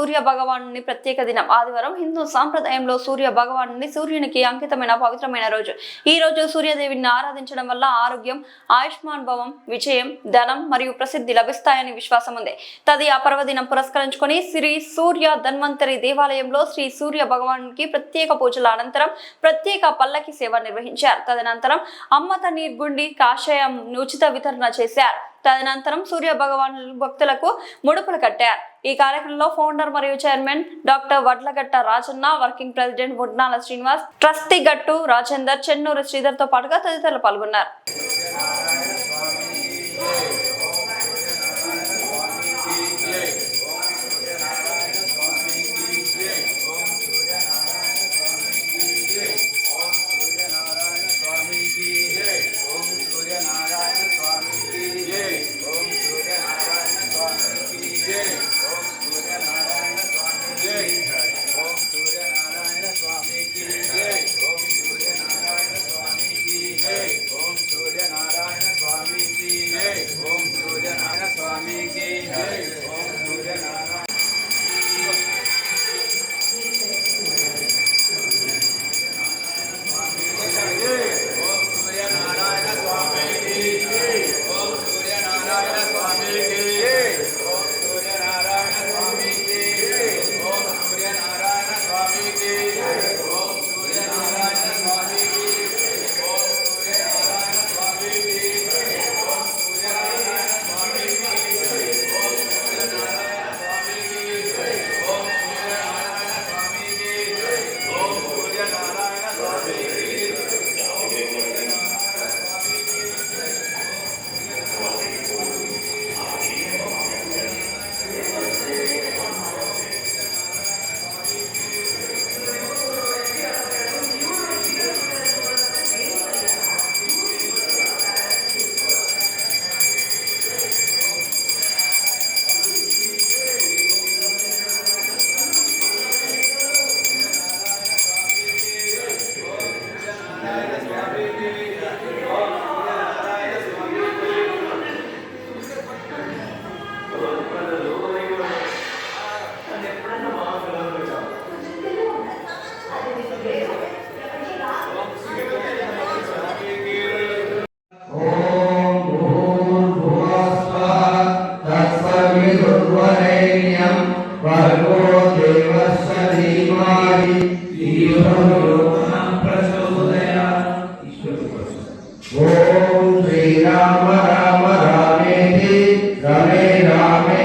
సూర్య భగవానుని ప్రత్యేక దినం. ఆదివారం హిందూ సాంప్రదాయంలో సూర్య భగవానుని సూర్యునికి అంకితమైన పవిత్రమైన రోజు. ఈ రోజు సూర్యదేవిని ఆరాధించడం వల్ల ఆరోగ్యం, ఆయుష్మాన్ భవం, విజయం, ధనం మరియు ప్రసిద్ధి లభిస్తాయని విశ్వాసం ఉంది. తదియ పర్వదినం పురస్కరించుకొని శ్రీ సూర్య ధన్వంతరి దేవాలయంలో శ్రీ సూర్య భగవానునికి ప్రత్యేక పూజల అనంతరం ప్రత్యేక పల్లకి సేవ నిర్వహించారు. తదనంతరం అమ్మత నీర్గుండి కాషాయం ఉచిత వితరణ చేశారు. తదనంతరం సూర్య భగవాన్ భక్తులకు ముడుపులు కట్టారు. ఈ కార్యక్రమంలో ఫౌండర్ మరియు chairman doctor Vadlagatta Rajanna, working president Budnala Srinivas, trustee Gattu Rajender, Chennur Sridhar తో పాటుగా తదితరులు పాల్గొన్నారు. ఓం శ్రీ రామ రామ రామేతి రమే రామే